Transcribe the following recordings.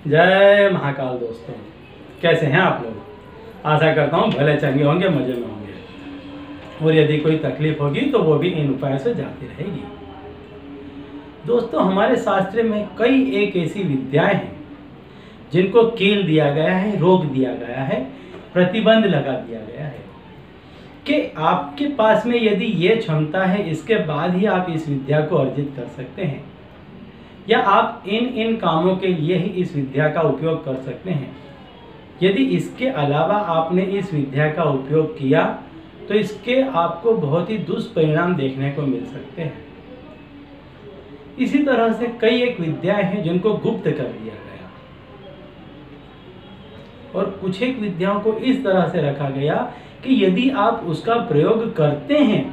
जय महाकाल दोस्तों, कैसे हैं आप लोग। आशा करता हूँ भले चंगे होंगे, मज़े में होंगे और यदि कोई तकलीफ होगी तो वो भी इन उपायों से जाती रहेगी। दोस्तों, हमारे शास्त्र में कई एक ऐसी विद्याएं हैं जिनको कील दिया गया है, रोक दिया गया है, प्रतिबंध लगा दिया गया है कि आपके पास में यदि ये क्षमता है, इसके बाद ही आप इस विद्या को अर्जित कर सकते हैं या आप इन कामों के लिए ही इस विद्या का उपयोग कर सकते हैं। यदि इसके अलावा आपने इस विद्या का उपयोग किया तो इसके आपको बहुत ही दुष्परिणाम देखने को मिल सकते हैं। इसी तरह से कई एक विद्याएं हैं जिनको गुप्त कर दिया गया और कुछ एक विद्याओं को इस तरह से रखा गया कि यदि आप उसका प्रयोग करते हैं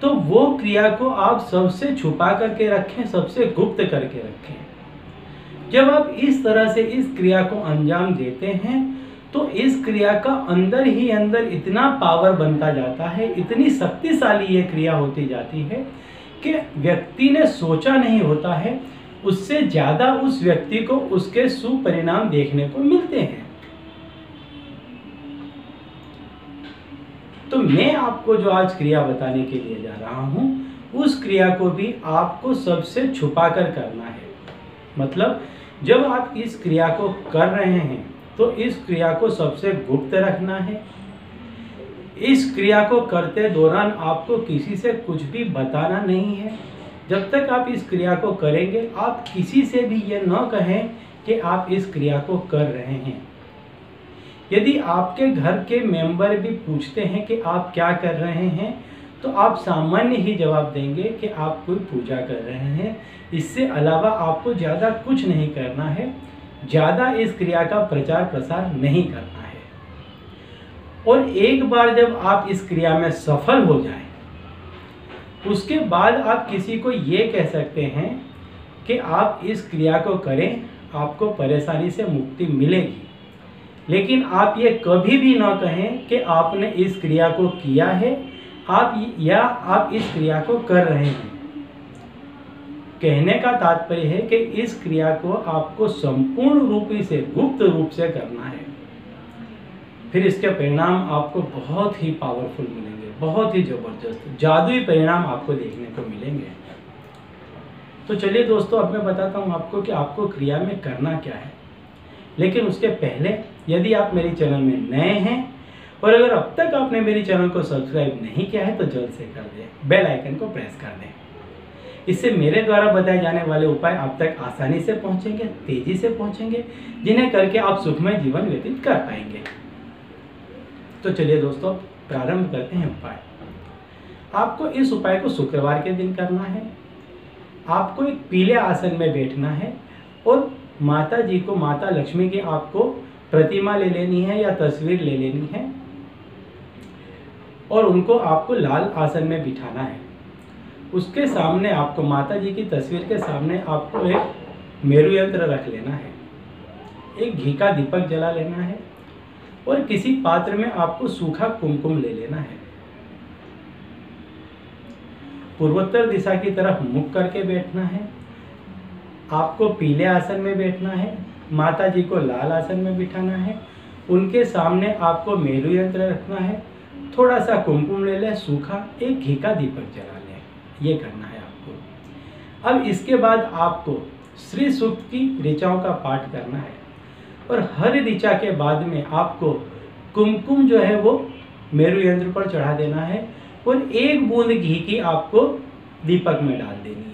तो वो क्रिया को आप सबसे छुपा करके रखें, सबसे गुप्त करके रखें। जब आप इस तरह से इस क्रिया को अंजाम देते हैं तो इस क्रिया का अंदर ही अंदर इतना पावर बनता जाता है, इतनी शक्तिशाली ये क्रिया होती जाती है कि व्यक्ति ने सोचा नहीं होता है, उससे ज़्यादा उस व्यक्ति को उसके सुपरिणाम देखने को मिलते हैं। तो मैं आपको जो आज क्रिया बताने के लिए जा रहा हूँ, उस क्रिया को भी आपको सबसे छुपा कर करना है। मतलब जब आप इस क्रिया को कर रहे हैं तो इस क्रिया को सबसे गुप्त रखना है। इस क्रिया को करते दौरान आपको किसी से कुछ भी बताना नहीं है। जब तक आप इस क्रिया को करेंगे, आप किसी से भी ये न कहें कि आप इस क्रिया को कर रहे हैं। यदि आपके घर के मेंबर भी पूछते हैं कि आप क्या कर रहे हैं तो आप सामान्य ही जवाब देंगे कि आप कोई पूजा कर रहे हैं। इससे अलावा आपको ज़्यादा कुछ नहीं करना है, ज़्यादा इस क्रिया का प्रचार प्रसार नहीं करना है। और एक बार जब आप इस क्रिया में सफल हो जाएं, उसके बाद आप किसी को ये कह सकते हैं कि आप इस क्रिया को करें, आपको परेशानी से मुक्ति मिलेगी। लेकिन आप ये कभी भी ना कहें कि आपने इस क्रिया को किया है आप इस क्रिया को कर रहे हैं। कहने का तात्पर्य है कि इस क्रिया को आपको संपूर्ण रूप से, गुप्त रूप से करना है। फिर इसके परिणाम आपको बहुत ही पावरफुल मिलेंगे, बहुत ही जबरदस्त जादुई परिणाम आपको देखने को मिलेंगे। तो चलिए दोस्तों, अब मैं बताता हूँ आपको कि आपको क्रिया में करना क्या है। लेकिन उसके पहले यदि आप मेरे चैनल में नए हैं और अगर अब तक आपने मेरे चैनल को सब्सक्राइब नहीं किया है तो जल्द से कर दें, बेल आइकन को प्रेस कर दें। इससे मेरे द्वारा बताए जाने वाले उपाय आप तक आसानी से पहुंचेंगे, तेजी से पहुंचेंगे, जिन्हें करके आप सुखमय जीवन व्यतीत कर पाएंगे। तो चलिए दोस्तों, प्रारंभ करते हैं उपाय। आपको इस उपाय को शुक्रवार के दिन करना है। आपको एक पीले आसन में बैठना है और माता जी को, माता लक्ष्मी की आपको प्रतिमा ले लेनी है या तस्वीर ले लेनी है और उनको आपको लाल आसन में बिठाना है। उसके सामने आपको, माता जी की तस्वीर के सामने आपको एक मेरु यंत्र रख लेना है, एक घी का दीपक जला लेना है और किसी पात्र में आपको सूखा कुमकुम ले लेना है। पूर्वोत्तर दिशा की तरफ मुख करके बैठना है। आपको पीले आसन में बैठना है, माता जी को लाल आसन में बिठाना है, उनके सामने आपको मेरु यंत्र रखना है, थोड़ा सा कुमकुम ले लें सूखा, एक घी का दीपक जला लें। ये करना है आपको। अब इसके बाद आपको श्री सूक्त की ऋचाओं का पाठ करना है और हर ऋचा के बाद में आपको कुमकुम जो है वो मेरु यंत्र पर चढ़ा देना है और एक बूंद घी की आपको दीपक में डाल देनी है।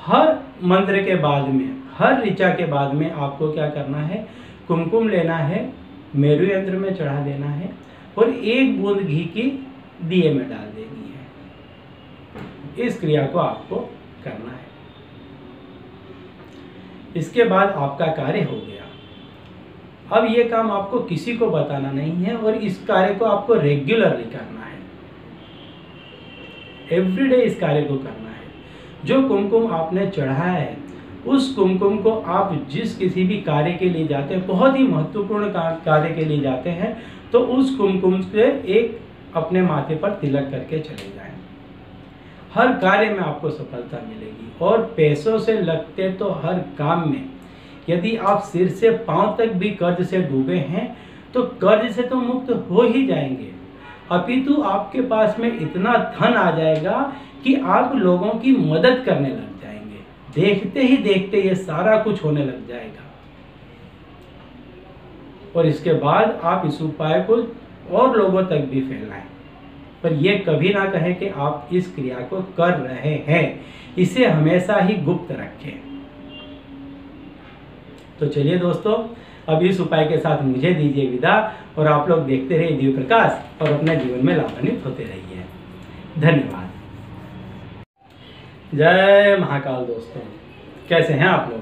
हर मंत्र के बाद में, हर ऋचा के बाद में आपको क्या करना है, कुमकुम लेना है, मेरु यंत्र में चढ़ा देना है और एक बूंद घी की दिए में डाल देनी है। इस क्रिया को आपको करना है। इसके बाद आपका कार्य हो गया। अब ये काम आपको किसी को बताना नहीं है और इस कार्य को आपको रेगुलरली करना है, एवरीडे इस कार्य को करना है। जो कुमकुम आपने चढ़ाया है, उस कुमकुम को आप जिस किसी भी कार्य के लिए जाते हैं, बहुत ही महत्वपूर्ण कार्य के लिए जाते हैं, तो उस कुमकुम से एक अपने माथे पर तिलक करके चले जाएं। हर कार्य में आपको सफलता मिलेगी और पैसों से लगते तो हर काम में यदि आप सिर से पांव तक भी कर्ज से डूबे हैं तो कर्ज से तो मुक्त हो ही जाएंगे, अपितु आपके पास में इतना धन आ जाएगा कि आप लोगों की मदद करने लग जाएंगे। देखते ही देखते ये सारा कुछ होने लग जाएगा। और इसके बाद आप इस उपाय को और लोगों तक भी फैलाएं, पर यह कभी ना कहें कि आप इस क्रिया को कर रहे हैं। इसे हमेशा ही गुप्त रखें। तो चलिए दोस्तों, अब इस उपाय के साथ मुझे दीजिए विदा और आप लोग देखते रहिए दिव्य प्रकाश और अपने जीवन में लाभान्वित होते रहिए। धन्यवाद। जय महाकाल। दोस्तों कैसे हैं आप लोग?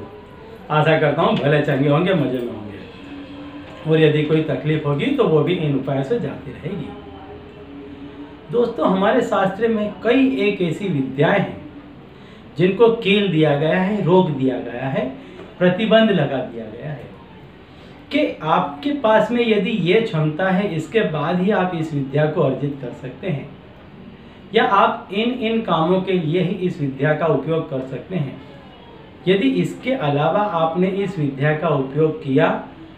आशा करता हूँ भले चंगे होंगे, मजे में होंगे, और यदि कोई तकलीफ होगी तो वो भी इन उपायों से जाती रहेगी। दोस्तों हमारे शास्त्र में कई एक ऐसी विद्याएं हैं जिनको कील दिया गया है, रोक दिया गया है, प्रतिबंध लगा दिया गया है कि आपके पास में यदि ये क्षमता है, इसके बाद ही आप इस विद्या को अर्जित कर सकते हैं, या आप इन कामों के लिए ही इस विद्या का उपयोग कर सकते हैं। यदि इसके अलावा आपने इस विद्या का उपयोग किया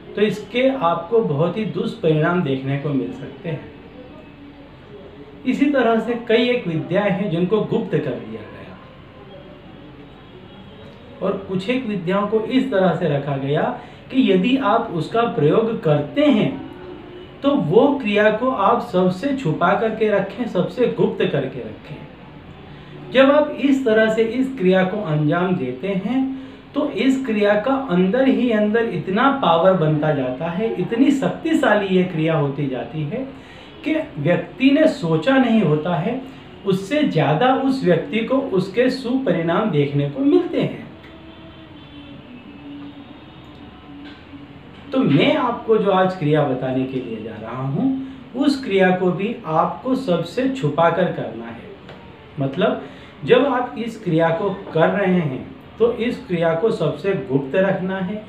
तो इसके आपको बहुत ही दुष्परिणाम देखने को मिल सकते हैं। इसी तरह से कई एक विद्याएं हैं जिनको गुप्त कर दिया गया, और कुछ एक विद्याओं को इस तरह से रखा गया कि यदि आप उसका प्रयोग करते हैं तो वो क्रिया को आप सबसे छुपा करके रखें, सबसे गुप्त करके रखें। जब आप इस तरह से इस क्रिया को अंजाम देते हैं तो इस क्रिया का अंदर ही अंदर इतना पावर बनता जाता है, इतनी शक्तिशाली ये क्रिया होती जाती है कि व्यक्ति ने सोचा नहीं होता है, उससे ज़्यादा उस व्यक्ति को उसके सुपरिणाम देखने को मिलते हैं। तो मैं आपको जो आज क्रिया बताने के लिए जा रहा हूँ, उस क्रिया को भी आपको सबसे छुपा कर करना है। मतलब जब आप इस क्रिया को कर रहे हैं तो इस क्रिया को सबसे गुप्त रखना है।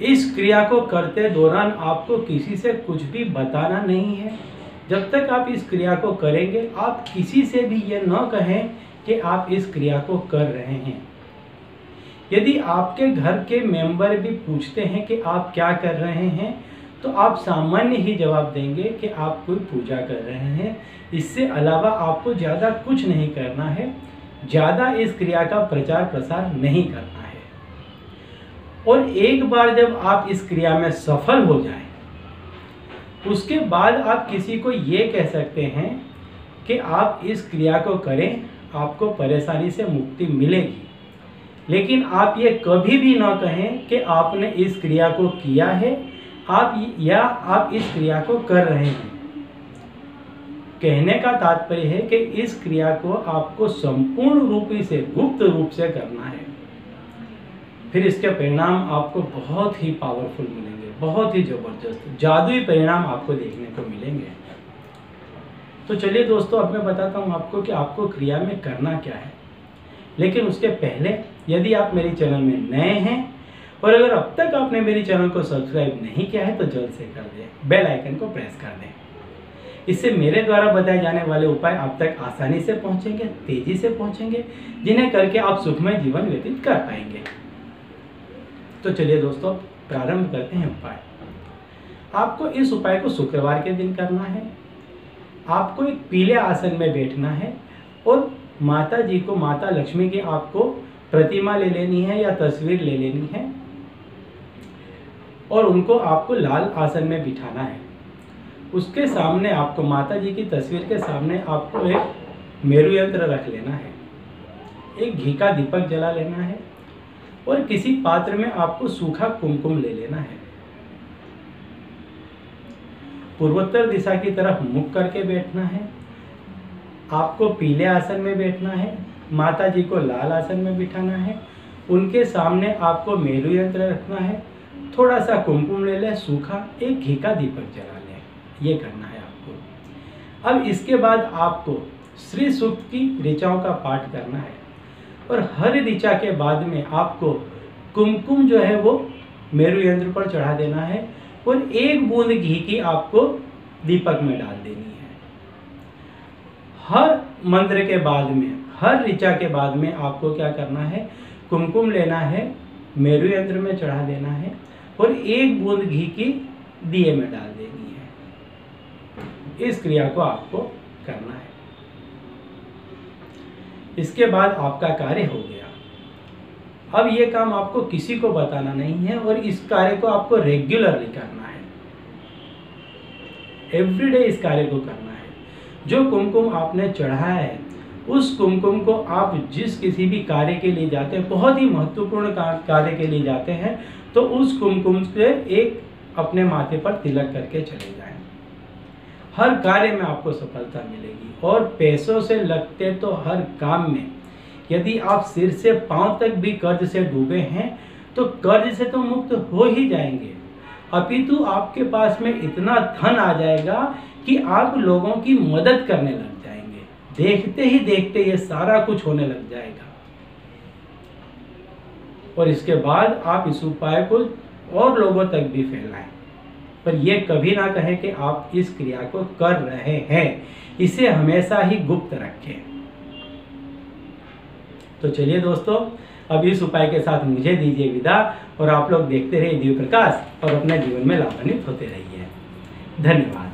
इस क्रिया को करते दौरान आपको किसी से कुछ भी बताना नहीं है। जब तक आप इस क्रिया को करेंगे आप किसी से भी ये न कहें कि आप इस क्रिया को कर रहे हैं। यदि आपके घर के मेंबर भी पूछते हैं कि आप क्या कर रहे हैं तो आप सामान्य ही जवाब देंगे कि आप कोई पूजा कर रहे हैं। इससे अलावा आपको ज़्यादा कुछ नहीं करना है, ज़्यादा इस क्रिया का प्रचार प्रसार नहीं करना है। और एक बार जब आप इस क्रिया में सफल हो जाएं, उसके बाद आप किसी को ये कह सकते हैं कि आप इस क्रिया को करें, आपको परेशानी से मुक्ति मिलेगी। लेकिन आप ये कभी भी ना कहें कि आपने इस क्रिया को किया है आप इस क्रिया को कर रहे हैं। कहने का तात्पर्य है कि इस क्रिया को आपको संपूर्ण रूप से गुप्त रूप से करना है। फिर इसके परिणाम आपको बहुत ही पावरफुल मिलेंगे, बहुत ही जबरदस्त जादुई परिणाम आपको देखने को मिलेंगे। तो चलिए दोस्तों, अब मैं बताता हूँ आपको कि आपको क्रिया में करना क्या है। लेकिन उसके पहले यदि आप मेरे चैनल में नए हैं और अगर अब तक आपने मेरे चैनल को सब्सक्राइब नहीं किया है तो जल्द से कर दें, बेल आइकन को प्रेस कर दें। इससे मेरे द्वारा बताए जाने वाले उपाय आप तक आसानी से पहुंचेंगे, तेजी से पहुंचेंगे, जिन्हें करके आप सुखमय जीवन व्यतीत कर पाएंगे। तो चलिए दोस्तों, प्रारंभ करते हैं उपाय। आपको इस उपाय को शुक्रवार के दिन करना है। आपको एक पीले आसन में बैठना है और माता जी को, माता लक्ष्मी की आपको प्रतिमा ले लेनी है या तस्वीर ले लेनी है और उनको आपको लाल आसन में बिठाना है। उसके सामने आपको, माता जी की तस्वीर के सामने आपको एक मेरु यंत्र रख लेना है, एक घी का दीपक जला लेना है और किसी पात्र में आपको सूखा कुमकुम ले लेना है। पूर्वोत्तर दिशा की तरफ मुख करके बैठना है। आपको पीले आसन में बैठना है, माता जी को लाल आसन में बिठाना है, उनके सामने आपको मेरु यंत्र रखना है, थोड़ा सा कुमकुम ले लें सूखा, एक घी का दीपक जला लें। ये करना है आपको। अब इसके बाद आपको श्री सूक्त की ऋचाओं का पाठ करना है और हर ऋचा के बाद में आपको कुमकुम जो है वो मेरु यंत्र पर चढ़ा देना है और एक बूंद घी की आपको दीपक में डाल देनी है। हर मंत्र के बाद में, हर ऋचा के बाद में आपको क्या करना है, कुमकुम लेना है, मेरू यंत्र में चढ़ा देना है और 1 बूंद घी की दिए में डाल देनी है। इस क्रिया को आपको करना है। इसके बाद आपका कार्य हो गया। अब ये काम आपको किसी को बताना नहीं है और इस कार्य को आपको रेगुलरली करना है, एवरीडे इस कार्य को करना है। जो कुमकुम आपने चढ़ाया है उस कुमकुम को आप जिस किसी भी कार्य के लिए जाते हैं, बहुत ही महत्वपूर्ण कार्य के लिए जाते हैं, तो उस कुमकुम से एक अपने माथे पर तिलक करके चले जाएं। हर कार्य में आपको सफलता मिलेगी। और पैसों से लगते तो हर काम में, यदि आप सिर से पांव तक भी कर्ज से डूबे हैं तो कर्ज से तो मुक्त हो ही जाएंगे, अपितु आपके पास में इतना धन आ जाएगा कि आप लोगों की मदद करने लग जाएंगे। देखते ही देखते ये सारा कुछ होने लग जाएगा। और इसके बाद आप इस उपाय को और लोगों तक भी फैलाएं, पर यह कभी ना कहें कि आप इस क्रिया को कर रहे हैं। इसे हमेशा ही गुप्त रखें। तो चलिए दोस्तों, अब इस उपाय के साथ मुझे दीजिए विदा और आप लोग देखते रहिए दिव्य प्रकाश और अपने जीवन में लाभान्वित होते रहिए। धन्यवाद।